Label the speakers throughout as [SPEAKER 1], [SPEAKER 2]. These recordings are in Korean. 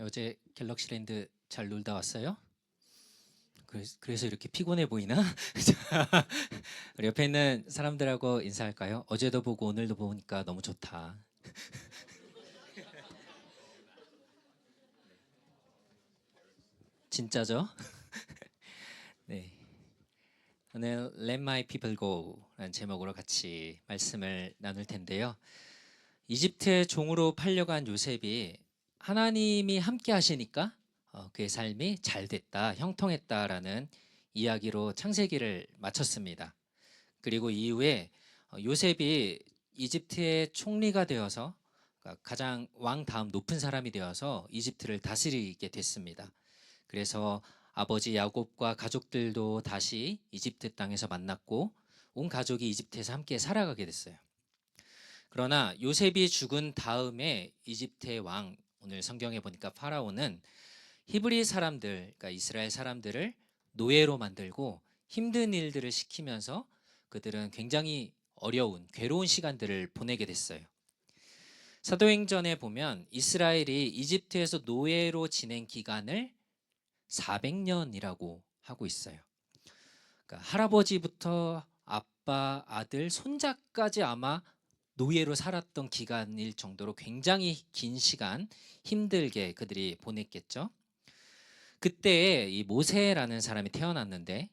[SPEAKER 1] 어제 갤럭시랜드 잘 놀다 왔어요? 그래서 이렇게 피곤해 보이나? 우리 옆에 있는 사람들하고 인사할까요? 어제도 보고 오늘도 보니까 너무 좋다. 진짜죠? 네. 오늘 Let My People Go라는 제목으로 같이 말씀을 나눌 텐데요. 이집트의 종으로 팔려간 요셉이 하나님이 함께 하시니까 그의 삶이 잘 됐다, 형통했다라는 이야기로 창세기를 마쳤습니다. 그리고 이후에 요셉이 이집트의 총리가 되어서, 그러니까 가장 왕 다음 높은 사람이 되어서 이집트를 다스리게 됐습니다. 그래서 아버지 야곱과 가족들도 다시 이집트 땅에서 만났고 온 가족이 이집트에서 함께 살아가게 됐어요. 그러나 요셉이 죽은 다음에 이집트의 왕, 오늘 성경에 보니까 파라오는 히브리 사람들, 그러니까 이스라엘 사람들을 노예로 만들고 힘든 일들을 시키면서 그들은 굉장히 어려운 괴로운 시간들을 보내게 됐어요. 사도행전에 보면 이스라엘이 이집트에서 노예로 지낸 기간을 400년이라고 하고 있어요. 그러니까 할아버지부터 아빠, 아들, 손자까지 아마 노예로 살았던 기간일 정도로 굉장히 긴 시간 힘들게 그들이 보냈겠죠. 그때 이 모세라는 사람이 태어났는데,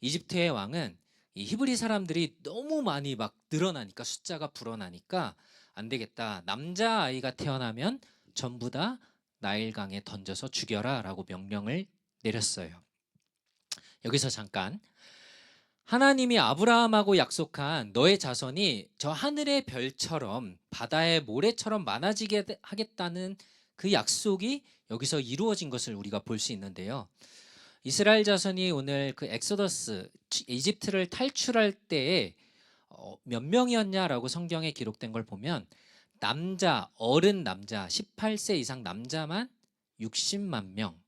[SPEAKER 1] 이집트의 왕은 이 히브리 사람들이 너무 많이 막 늘어나니까, 숫자가 불어나니까 안 되겠다, 남자 아이가 태어나면 전부 다 나일강에 던져서 죽여라 라고 명령을 내렸어요. 여기서 잠깐, 하나님이 아브라함하고 약속한 너의 자손이 저 하늘의 별처럼 바다의 모래처럼 많아지게 하겠다는 그 약속이 여기서 이루어진 것을 우리가 볼 수 있는데요. 이스라엘 자손이 오늘 그 엑소더스, 이집트를 탈출할 때에 몇 명이었냐라고 성경에 기록된 걸 보면, 남자, 어른 남자 18세 이상 남자만 60만 명,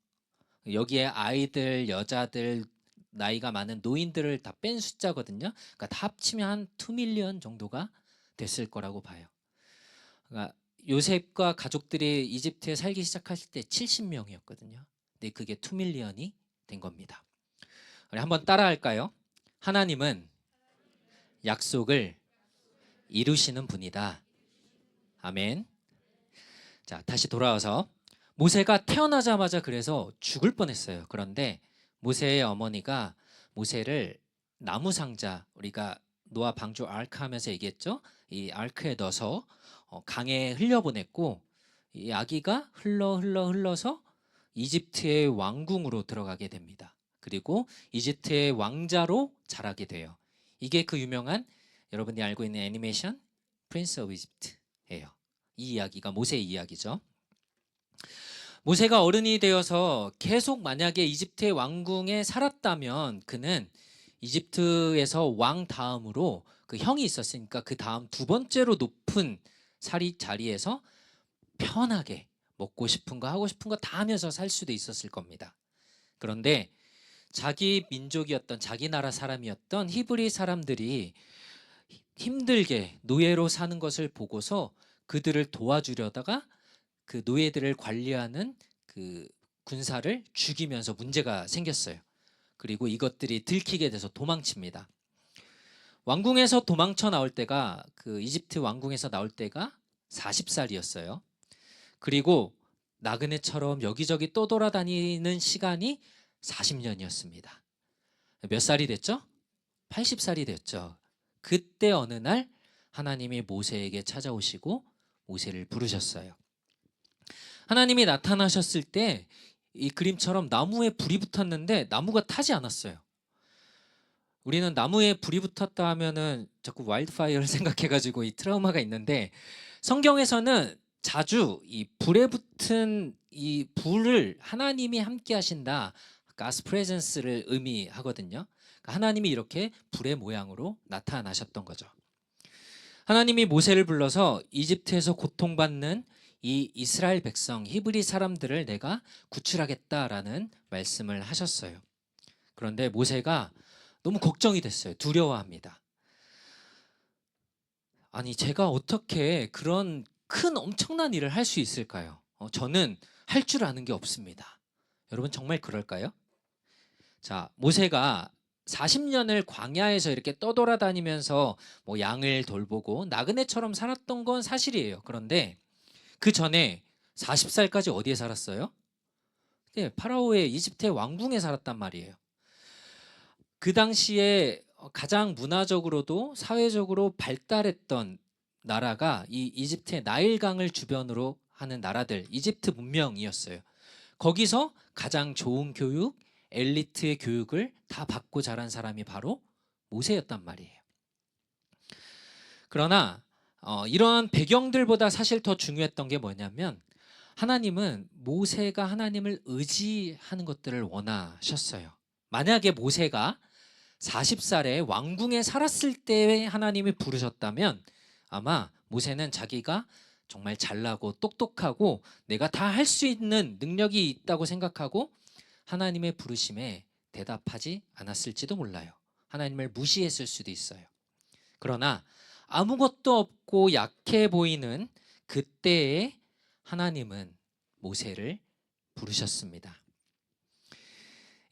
[SPEAKER 1] 여기에 아이들, 여자들, 나이가 많은 노인들을 다 뺀 숫자거든요. 그러니까 다 합치면 한 2밀리언 정도가 됐을 거라고 봐요. 그러니까 요셉과 가족들이 이집트에 살기 시작하실 때 70명이었거든요. 근데 그게 2밀리언이 된 겁니다. 우리 한번 따라할까요? 하나님은 약속을 이루시는 분이다. 아멘. 자, 다시 돌아와서 모세가 태어나자마자 그래서 죽을 뻔했어요. 그런데 모세의 어머니가 모세를 나무 상자, 우리가 노아 방주 아크 하면서 얘기했죠? 이 아크에 넣어서 강에 흘려보냈고, 이 아기가 흘러서 이집트의 왕궁으로 들어가게 됩니다. 그리고 이집트의 왕자로 자라게 돼요. 이게 그 유명한, 여러분이 알고 있는 애니메이션 프린스 오브 이집트예요. 이 이야기가 모세의 이야기죠. 모세가 어른이 되어서 계속 만약에 이집트의 왕궁에 살았다면 그는 이집트에서 왕 다음으로, 그 형이 있었으니까 그 다음 두 번째로 높은 자리에서 편하게 먹고 싶은 거 하고 싶은 거 다 하면서 살 수도 있었을 겁니다. 그런데 자기 민족이었던, 자기 나라 사람이었던 히브리 사람들이 힘들게 노예로 사는 것을 보고서 그들을 도와주려다가 그 노예들을 관리하는 그 군사를 죽이면서 문제가 생겼어요. 그리고 이것들이 들키게 돼서 도망칩니다. 왕궁에서 도망쳐 나올 때가, 그 이집트 왕궁에서 나올 때가 40살이었어요. 그리고 나그네처럼 여기저기 또 돌아다니는 시간이 40년이었습니다. 몇 살이 됐죠? 80살이 됐죠. 그때 어느 날 하나님이 모세에게 찾아오시고 모세를 부르셨어요. 하나님이 나타나셨을 때 이 그림처럼 나무에 불이 붙었는데 나무가 타지 않았어요. 우리는 나무에 불이 붙었다 하면은 자꾸 와일드파이어를 생각해가지고 이 트라우마가 있는데, 성경에서는 자주 이 불에 붙은 이 불을 하나님이 함께 하신다, God's presence를 의미하거든요. 그러니까 하나님이 이렇게 불의 모양으로 나타나셨던 거죠. 하나님이 모세를 불러서 이집트에서 고통받는 이 이스라엘 백성, 히브리 사람들을 내가 구출하겠다라는 말씀을 하셨어요. 그런데 모세가 너무 걱정이 됐어요. 두려워합니다. 아니, 제가 어떻게 그런 큰 엄청난 일을 할 수 있을까요? 저는 할 줄 아는 게 없습니다. 여러분 정말 그럴까요? 자, 모세가 40년을 광야에서 이렇게 떠돌아다니면서 뭐 양을 돌보고 나그네처럼 살았던 건 사실이에요. 그런데 그 전에 40살까지 어디에 살았어요? 네, 파라오의 이집트의 왕궁에 살았단 말이에요. 그 당시에 가장 문화적으로도 사회적으로 발달했던 나라가 이 이집트의 나일강을 주변으로 하는 나라들, 이집트 문명이었어요. 거기서 가장 좋은 교육, 엘리트의 교육을 다 받고 자란 사람이 바로 모세였단 말이에요. 그러나 이런 배경들보다 사실 더 중요했던 게 뭐냐면 하나님은 모세가 하나님을 의지하는 것들을 원하셨어요. 만약에 모세가 40살에 왕궁에 살았을 때에 하나님이 부르셨다면 아마 모세는 자기가 정말 잘나고 똑똑하고 내가 다 할 수 있는 능력이 있다고 생각하고 하나님의 부르심에 대답하지 않았을지도 몰라요. 하나님을 무시했을 수도 있어요. 그러나 아무것도 없고 약해 보이는 그때에 하나님은 모세를 부르셨습니다.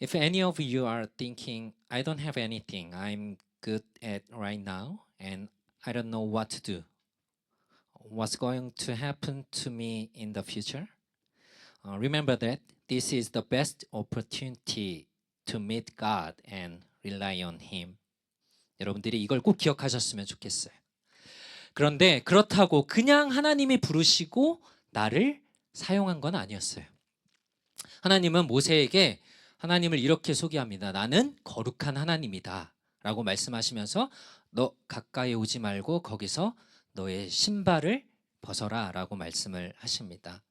[SPEAKER 1] If any of you are thinking, I don't have anything I'm good at right now and I don't know what to do. What's going to happen to me in the future? Remember that this is the best opportunity to meet God and rely on Him. 여러분들이 이걸 꼭 기억하셨으면 좋겠어요. 그런데 그렇다고 그냥 하나님이 부르시고 나를 사용한 건 아니었어요. 하나님은 모세에게 하나님을 이렇게 소개합니다. 나는 거룩한 하나님이다 라고 말씀하시면서 너 가까이 오지 말고 거기서 너의 신발을 벗어라 라고 말씀을 하십니다.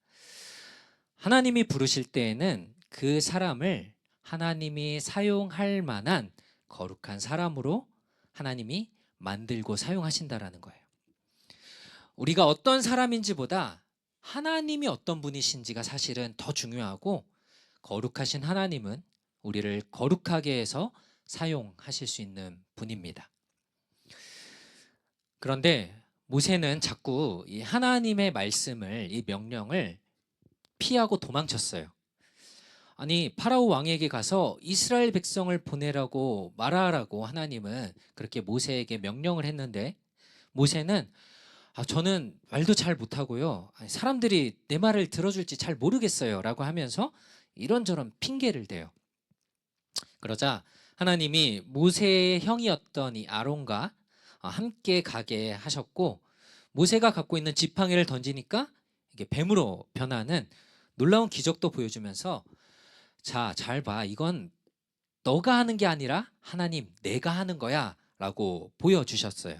[SPEAKER 1] 하나님이 부르실 때에는 그 사람을 하나님이 사용할 만한 거룩한 사람으로 하나님이 만들고 사용하신다라는 거예요. 우리가 어떤 사람인지보다 하나님이 어떤 분이신지가 사실은 더 중요하고 거룩하신 하나님은 우리를 거룩하게 해서 사용하실 수 있는 분입니다. 그런데 모세는 자꾸 이 하나님의 말씀을, 이 명령을 피하고 도망쳤어요. 아니 파라오 왕에게 가서 이스라엘 백성을 보내라고 말하라고 하나님은 그렇게 모세에게 명령을 했는데 모세는 저는 말도 잘 못하고요. 사람들이 내 말을 들어줄지 잘 모르겠어요 라고 하면서 이런저런 핑계를 대요. 그러자 하나님이 모세의 형이었던 이 아론과 함께 가게 하셨고 모세가 갖고 있는 지팡이를 던지니까 이게 뱀으로 변하는 놀라운 기적도 보여주면서 자, 잘 봐. 이건 너가 하는 게 아니라 하나님 내가 하는 거야 라고 보여주셨어요.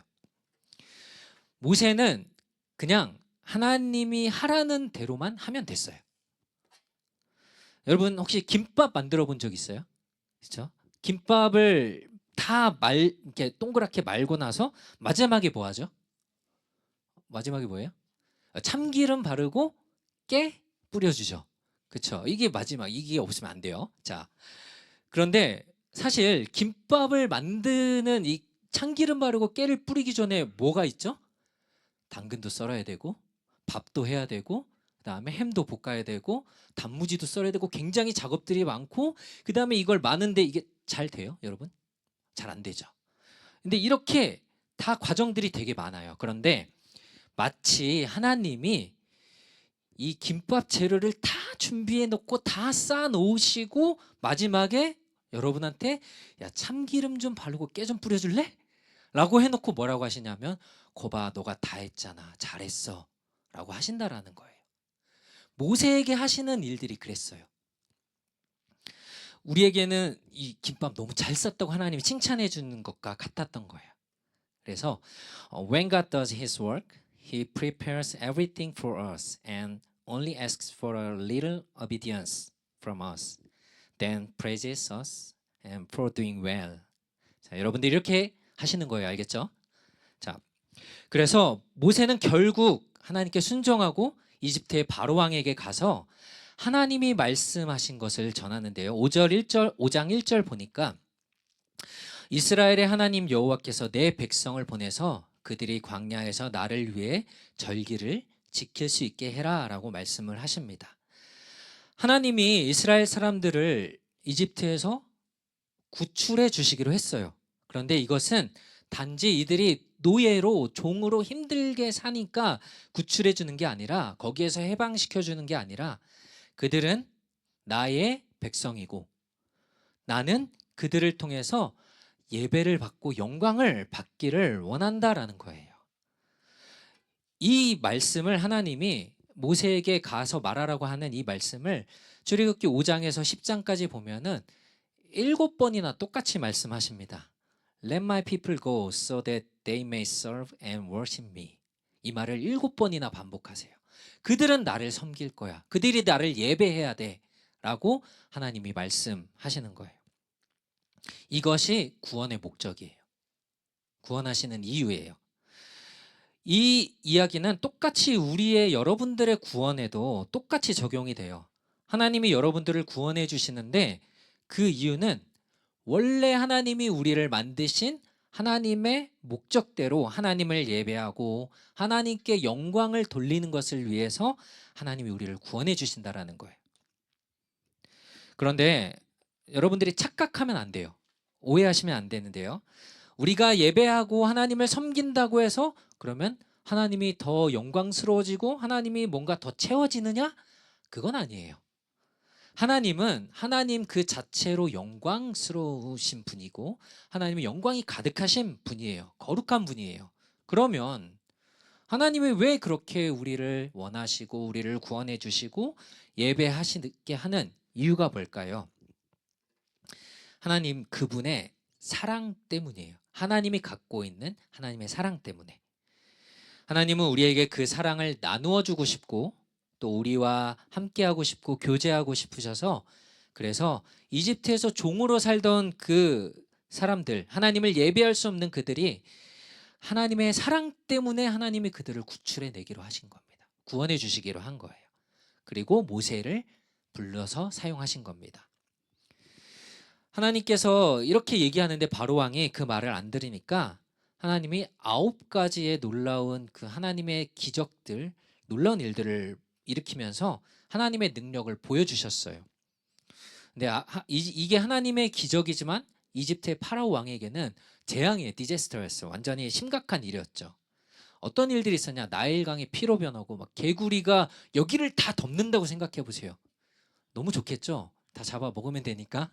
[SPEAKER 1] 모세는 그냥 하나님이 하라는 대로만 하면 됐어요. 여러분 혹시 김밥 만들어 본 적 있어요? 그렇죠? 김밥을 다 이렇게 동그랗게 말고 나서 마지막에 뭐 하죠? 마지막에 뭐예요? 참기름 바르고 깨 뿌려주죠. 그렇죠? 이게 마지막, 이게 없으면 안 돼요. 자, 그런데 사실 김밥을 만드는 이 참기름 바르고 깨를 뿌리기 전에 뭐가 있죠? 당근도 썰어야 되고 밥도 해야 되고 그다음에 햄도 볶아야 되고 단무지도 썰어야 되고 굉장히 작업들이 많고 그다음에 이걸 마는데 이게 잘 돼요, 여러분? 잘 안 되죠. 근데 이렇게 다 과정들이 되게 많아요. 그런데 마치 하나님이 이 김밥 재료를 다 준비해 놓고 다 쌓아 놓으시고 마지막에 여러분한테 야 참기름 좀 바르고 깨 좀 뿌려줄래? 라고 해놓고 뭐라고 하시냐면 거봐 너가 다 했잖아 잘했어 라고 하신다라는 거예요. 모세에게 하시는 일들이 그랬어요. 우리에게는 이 김밥 너무 잘 쌌다고 하나님이 칭찬해 주는 것과 같았던 거예요. 그래서 when God does His work, He prepares everything for us and only asks for a little obedience from us. Then praises us and for doing well. 자, 여러분들 이렇게 하시는 거예요, 알겠죠? 자, 그래서 모세는 결국 하나님께 순종하고 이집트의 바로 왕에게 가서 하나님이 말씀하신 것을 전하는데요. 5장 1절 보니까 이스라엘의 하나님 여호와께서 내 백성을 보내서 그들이 광야에서 나를 위해 절기를 지킬 수 있게 해라 라고 말씀을 하십니다. 하나님이 이스라엘 사람들을 이집트에서 구출해 주시기로 했어요. 그런데 이것은 단지 이들이 노예로 종으로 힘들게 사니까 구출해 주는 게 아니라, 거기에서 해방시켜 주는 게 아니라, 그들은 나의 백성이고 나는 그들을 통해서 예배를 받고 영광을 받기를 원한다라는 거예요. 이 말씀을 하나님이 모세에게 가서 말하라고 하는 이 말씀을 출애굽기 5장에서 10장까지 보면은 7번이나 똑같이 말씀하십니다. Let my people go so that they may serve and worship me. 이 말을 7번이나 반복하세요. 그들은 나를 섬길 거야. 그들이 나를 예배해야 돼. 라고 하나님이 말씀하시는 거예요. 이것이 구원의 목적이에요. 구원하시는 이유예요. 이 이야기는 똑같이 우리의 여러분들의 구원에도 똑같이 적용이 돼요. 하나님이 여러분들을 구원해 주시는데 그 이유는 원래 하나님이 우리를 만드신 하나님의 목적대로 하나님을 예배하고 하나님께 영광을 돌리는 것을 위해서 하나님이 우리를 구원해 주신다라는 거예요. 그런데 여러분들이 착각하면 안 돼요. 오해하시면 안 되는데요. 우리가 예배하고 하나님을 섬긴다고 해서 그러면 하나님이 더 영광스러워지고 하나님이 뭔가 더 채워지느냐? 그건 아니에요. 하나님은 하나님 그 자체로 영광스러우신 분이고 하나님은 영광이 가득하신 분이에요. 거룩한 분이에요. 그러면 하나님이 왜 그렇게 우리를 원하시고 우리를 구원해 주시고 예배하시게 하는 이유가 뭘까요? 하나님 그분의 사랑 때문이에요. 하나님이 갖고 있는 하나님의 사랑 때문에. 하나님은 우리에게 그 사랑을 나누어 주고 싶고 또 우리와 함께하고 싶고 교제하고 싶으셔서, 그래서 이집트에서 종으로 살던 그 사람들, 하나님을 예배할 수 없는 그들이 하나님의 사랑 때문에 하나님이 그들을 구출해 내기로 하신 겁니다. 구원해 주시기로 한 거예요. 그리고 모세를 불러서 사용하신 겁니다. 하나님께서 이렇게 얘기하는데 바로 왕이 그 말을 안 들으니까 하나님이 9가지의 놀라운 그 하나님의 기적들, 놀라운 일들을 일으키면서 하나님의 능력을 보여주셨어요. 근데 이게 하나님의 기적이지만 이집트의 파라오 왕에게는 재앙의 디제스터였어요. 완전히 심각한 일이었죠. 어떤 일들이 있었냐? 나일강이 피로 변하고 막 개구리가 여기를 다 덮는다고 생각해 보세요. 너무 좋겠죠? 다 잡아 먹으면 되니까.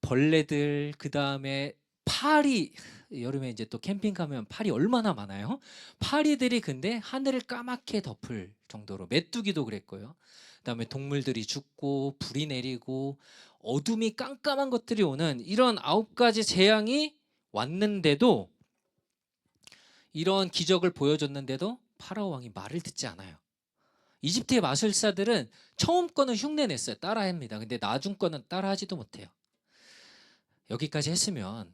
[SPEAKER 1] 벌레들, 그 다음에 파리, 여름에 이제 또 캠핑 가면 파리 얼마나 많아요? 파리들이 근데 하늘을 까맣게 덮을 정도로, 메뚜기도 그랬고요. 그다음에 동물들이 죽고 불이 내리고 어둠이 깜깜한 것들이 오는 이런 9가지 재앙이 왔는데도, 이런 기적을 보여줬는데도 파라오 왕이 말을 듣지 않아요. 이집트의 마술사들은 처음 거는 흉내냈어요. 따라합니다. 근데 나중 거는 따라하지도 못해요. 여기까지 했으면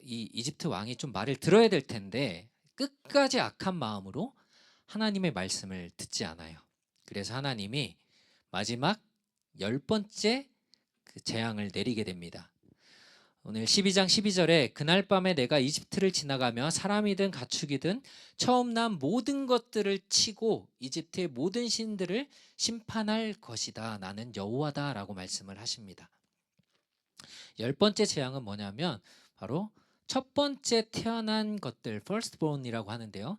[SPEAKER 1] 이 이집트 왕이 좀 말을 들어야 될 텐데 끝까지 악한 마음으로 하나님의 말씀을 듣지 않아요. 그래서 하나님이 마지막 10번째 그 재앙을 내리게 됩니다. 오늘 12장 12절에 그날 밤에 내가 이집트를 지나가며 사람이든 가축이든 처음 난 모든 것들을 치고 이집트의 모든 신들을 심판할 것이다. 나는 여호와다 라고 말씀을 하십니다. 10번째 재앙은 뭐냐면 바로 첫 번째 태어난 것들, firstborn이라고 하는데요.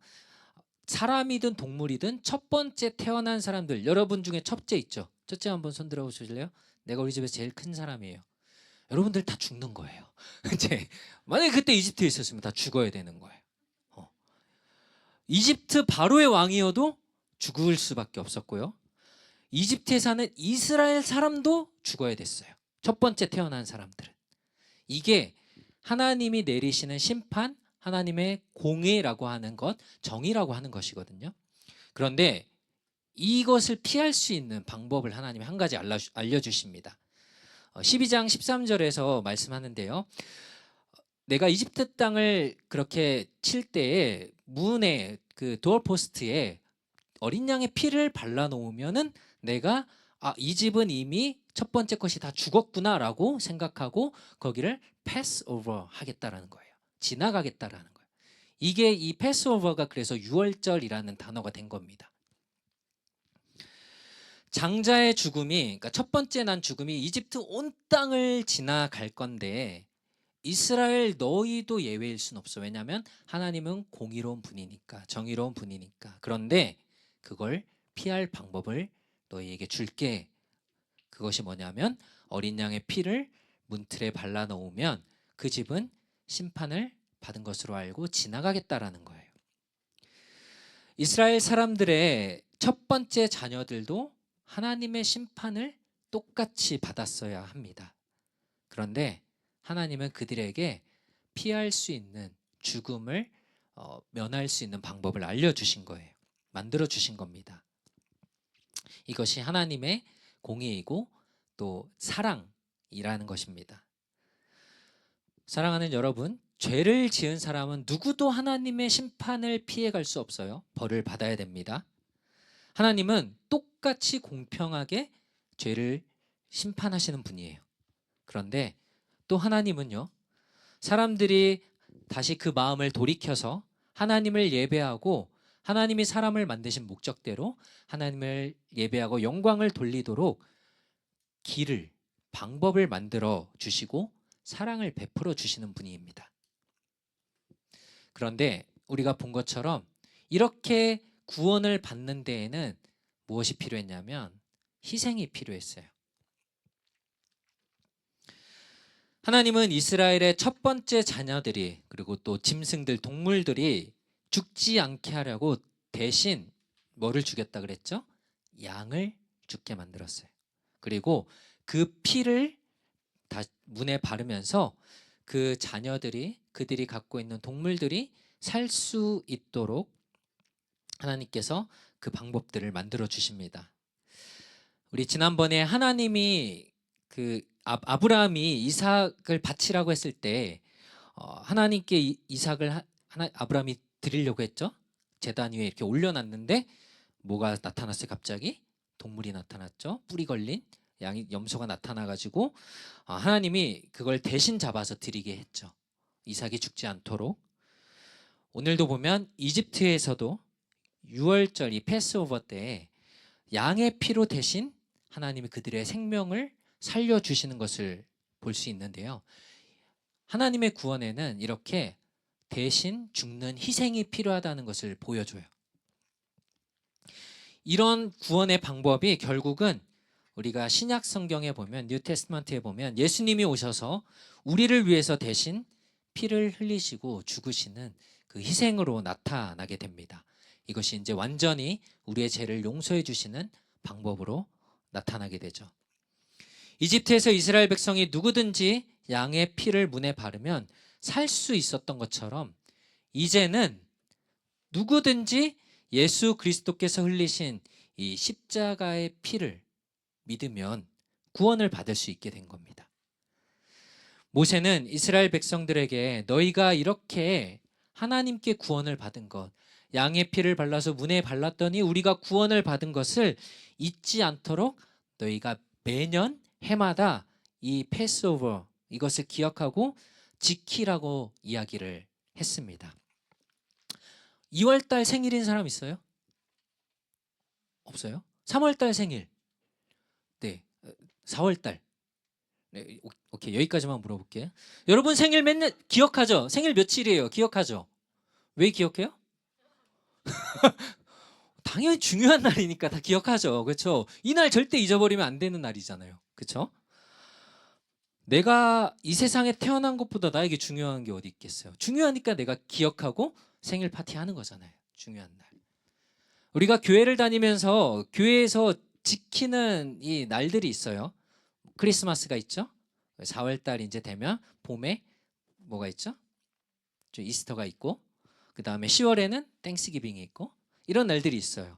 [SPEAKER 1] 사람이든 동물이든 첫 번째 태어난 사람들, 여러분 중에 첫째 있죠? 첫째 한번 손 들어 보실래요? 내가 우리 집에서 제일 큰 사람이에요. 여러분들 다 죽는 거예요. 이제 만약에 그때 이집트에 있었으면 다 죽어야 되는 거예요. 이집트 바로의 왕이어도 죽을 수밖에 없었고요. 이집트에 사는 이스라엘 사람도 죽어야 됐어요. 첫 번째 태어난 사람들은. 이게 하나님이 내리시는 심판, 하나님의 공의라고 하는 것, 정의라고 하는 것이거든요. 그런데 이것을 피할 수 있는 방법을 하나님이 한 가지 알려주십니다. 12장 13절에서 말씀하는데요. 내가 이집트 땅을 그렇게 칠 때에 문에 그 도어포스트에 어린 양의 피를 발라놓으면은 내가 이 집은 이미 첫 번째 것이 다 죽었구나라고 생각하고 거기를 패스 오버 하겠다라는 거예요. 지나가겠다라는 거예요. 이게 이 패스 오버가 그래서 유월절이라는 단어가 된 겁니다. 장자의 죽음이, 그러니까 첫 번째 난 죽음이 이집트 온 땅을 지나갈 건데 이스라엘 너희도 예외일 순 없어. 왜냐하면 하나님은 공의로운 분이니까, 정의로운 분이니까. 그런데 그걸 피할 방법을 너희에게 줄게. 그것이 뭐냐면 어린 양의 피를 문틀에 발라 놓으면 그 집은 심판을 받은 것으로 알고 지나가겠다라는 거예요. 이스라엘 사람들의 첫 번째 자녀들도 하나님의 심판을 똑같이 받았어야 합니다. 그런데 하나님은 그들에게 피할 수 있는 죽음을 면할 수 있는 방법을 알려주신 거예요. 만들어 주신 겁니다. 이것이 하나님의 공의이고 또 사랑이라는 것입니다. 사랑하는 여러분, 죄를 지은 사람은 누구도 하나님의 심판을 피해갈 수 없어요. 벌을 받아야 됩니다. 하나님은 똑같이 공평하게 죄를 심판하시는 분이에요. 그런데 또 하나님은요, 사람들이 다시 그 마음을 돌이켜서 하나님을 예배하고 하나님이 사람을 만드신 목적대로 하나님을 예배하고 영광을 돌리도록 길을, 방법을 만들어 주시고 사랑을 베풀어 주시는 분입니다. 그런데 우리가 본 것처럼 이렇게 구원을 받는 데에는 무엇이 필요했냐면 희생이 필요했어요. 하나님은 이스라엘의 첫 번째 자녀들이, 그리고 또 짐승들, 동물들이 죽지 않게 하려고 대신 뭐를 주겠다 그랬죠? 양을 죽게 만들었어요. 그리고 그 피를 다 문에 바르면서 그 자녀들이, 그들이 갖고 있는 동물들이 살 수 있도록 하나님께서 그 방법들을 만들어 주십니다. 우리 지난번에 하나님이 아브라함이 이삭을 바치라고 했을 때 하나님께 이삭을 아브라함이 드리려고 했죠. 제단 위에 이렇게 올려놨는데 뭐가 나타났어요? 갑자기 동물이 나타났죠. 뿔이 걸린 염소가 나타나가지고 하나님이 그걸 대신 잡아서 드리게 했죠. 이삭이 죽지 않도록. 오늘도 보면 이집트에서도 6월절 이 패스오버 때 양의 피로 대신 하나님이 그들의 생명을 살려주시는 것을 볼 수 있는데요. 하나님의 구원에는 이렇게 대신 죽는 희생이 필요하다는 것을 보여줘요. 이런 구원의 방법이 결국은 우리가 신약 성경에 보면, 뉴 테스트먼트에 보면 예수님이 오셔서 우리를 위해서 대신 피를 흘리시고 죽으시는 그 희생으로 나타나게 됩니다. 이것이 이제 완전히 우리의 죄를 용서해 주시는 방법으로 나타나게 되죠. 이집트에서 이스라엘 백성이 누구든지 양의 피를 문에 바르면 살 수 있었던 것처럼 이제는 누구든지 예수 그리스도께서 흘리신 이 십자가의 피를 믿으면 구원을 받을 수 있게 된 겁니다. 모세는 이스라엘 백성들에게 너희가 이렇게 하나님께 구원을 받은 것, 양의 피를 발라서 문에 발랐더니 우리가 구원을 받은 것을 잊지 않도록 너희가 매년 해마다 이 패스오버 이것을 기억하고 지키라고 이야기를 했습니다. 2월달 생일인 사람 있어요? 없어요? 3월달 생일? 네, 4월달. 네, 오케이, 여기까지만 물어볼게요. 여러분 생일 맨날 기억하죠? 생일 며칠이에요? 기억하죠? 왜 기억해요? 당연히 중요한 날이니까 다 기억하죠. 그렇죠? 이날 절대 잊어버리면 안 되는 날이잖아요. 그렇죠? 내가 이 세상에 태어난 것보다 나에게 중요한 게 어디 있겠어요? 중요하니까 내가 기억하고 생일 파티 하는 거잖아요. 중요한 날. 우리가 교회를 다니면서 교회에서 지키는 이 날들이 있어요. 크리스마스가 있죠. 4월달 이제 되면 봄에 뭐가 있죠? 이스터가 있고, 그 다음에 10월에는 땡스기빙이 있고, 이런 날들이 있어요.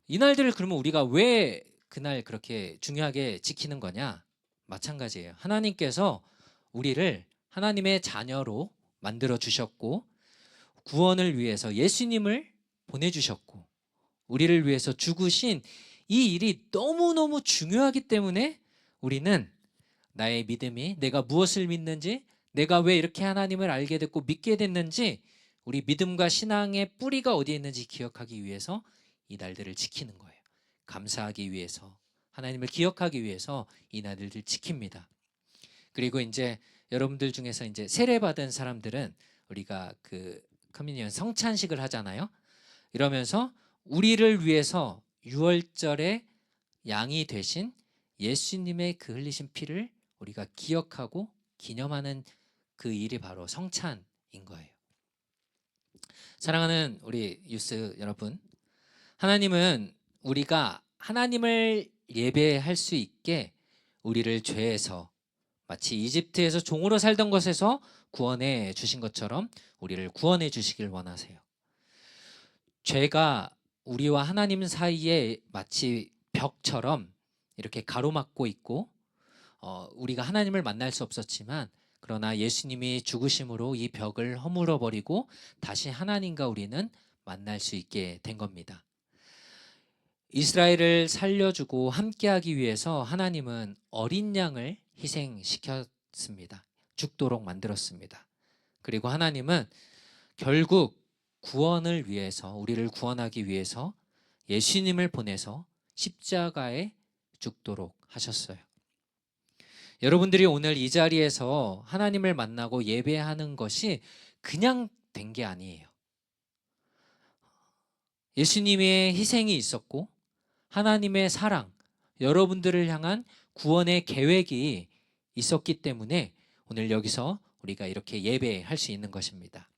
[SPEAKER 1] 이 날들을 그러면 우리가 왜 그날 그렇게 중요하게 지키는 거냐? 마찬가지예요. 하나님께서 우리를 하나님의 자녀로 만들어 주셨고 구원을 위해서 예수님을 보내주셨고 우리를 위해서 죽으신 이 일이 너무너무 중요하기 때문에 우리는 나의 믿음이, 내가 무엇을 믿는지, 내가 왜 이렇게 하나님을 알게 됐고 믿게 됐는지, 우리 믿음과 신앙의 뿌리가 어디에 있는지 기억하기 위해서 이 날들을 지키는 거예요. 감사하기 위해서, 하나님을 기억하기 위해서 이 날을 지킵니다. 그리고 이제 여러분들 중에서 이제 세례 받은 사람들은 우리가 그 커뮤니언 성찬식을 하잖아요. 이러면서 우리를 위해서 유월절에 양이 되신 예수님의 그 흘리신 피를 우리가 기억하고 기념하는 그 일이 바로 성찬인 거예요. 사랑하는 우리 유스 여러분, 하나님은 우리가 하나님을 예배할 수 있게 우리를 죄에서, 마치 이집트에서 종으로 살던 것에서 구원해 주신 것처럼 우리를 구원해 주시길 원하세요. 죄가 우리와 하나님 사이에 마치 벽처럼 이렇게 가로막고 있고, 우리가 하나님을 만날 수 없었지만, 그러나 예수님이 죽으심으로 이 벽을 허물어 버리고 다시 하나님과 우리는 만날 수 있게 된 겁니다. 이스라엘을 살려주고 함께하기 위해서 하나님은 어린 양을 희생시켰습니다. 죽도록 만들었습니다. 그리고 하나님은 결국 구원을 위해서, 우리를 구원하기 위해서 예수님을 보내서 십자가에 죽도록 하셨어요. 여러분들이 오늘 이 자리에서 하나님을 만나고 예배하는 것이 그냥 된 게 아니에요. 예수님의 희생이 있었고 하나님의 사랑, 여러분들을 향한 구원의 계획이 있었기 때문에 오늘 여기서 우리가 이렇게 예배할 수 있는 것입니다.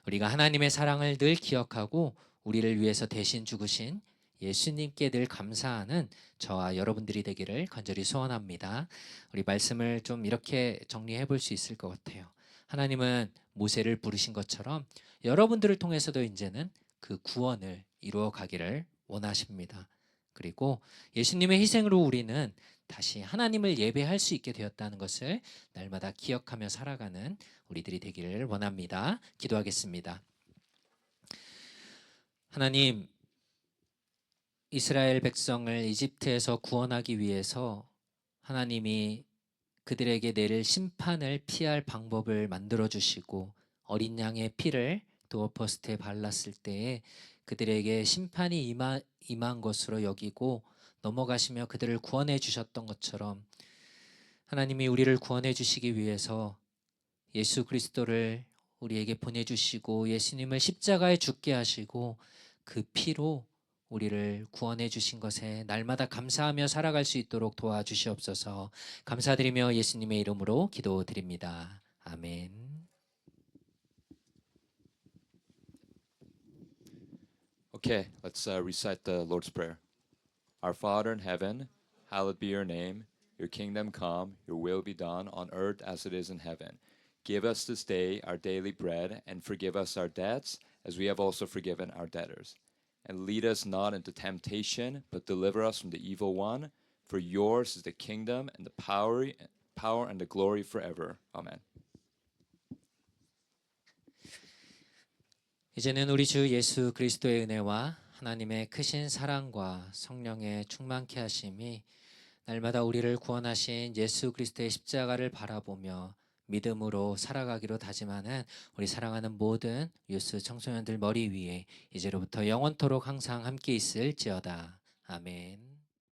[SPEAKER 1] 우리가 하나님의 사랑을 늘 기억하고 우리를 위해서 대신 죽으신 예수님께 늘 감사하는 저와 여러분들이 되기를 간절히 소원합니다. 우리 말씀을 좀 이렇게 정리해 볼 수 있을 것 같아요. 하나님은 모세를 부르신 것처럼 여러분들을 통해서도 이제는 그 구원을 이루어 가기를 원하십니다. 그리고 예수님의 희생으로 우리는 다시 하나님을 예배할 수 있게 되었다는 것을 날마다 기억하며 살아가는 우리들이 되기를 원합니다. 기도하겠습니다. 하나님, 이스라엘 백성을 이집트에서 구원하기 위해서 하나님이 그들에게 내릴 심판을 피할 방법을 만들어 주시고 어린 양의 피를 도어포스트에 발랐을 때에 그들에게 심판이 임한 것으로 여기고 넘어가시며 그들을 구원해 주셨던 것처럼 하나님이 우리를 구원해 주시기 위해서 예수 그리스도를 우리에게 보내주시고 예수님을 십자가에 죽게 하시고 그 피로 우리를 구원해 주신 것에 날마다 감사하며 살아갈 수 있도록 도와주시옵소서. 감사드리며 예수님의 이름으로 기도드립니다. 아멘.
[SPEAKER 2] Okay, let's recite the Lord's Prayer. Our Father in heaven, hallowed be your name. Your kingdom come, your will be done on earth as it is in heaven. Give us this day our daily bread, and forgive us our debts, as we have also forgiven our debtors. And lead us not into temptation, but deliver us from the evil one. For yours is the kingdom and the power and the glory forever. Amen.
[SPEAKER 1] 이제는 우리 주 예수 그리스도의 은혜와 하나님의 크신 사랑과 성령의 충만케 하심이 날마다 우리를 구원하신 예수 그리스도의 십자가를 바라보며 믿음으로 살아가기로 다짐하는 우리 사랑하는 모든 유스 청소년들 머리 위에 이제로부터 영원토록 항상 함께 있을지어다. 아멘.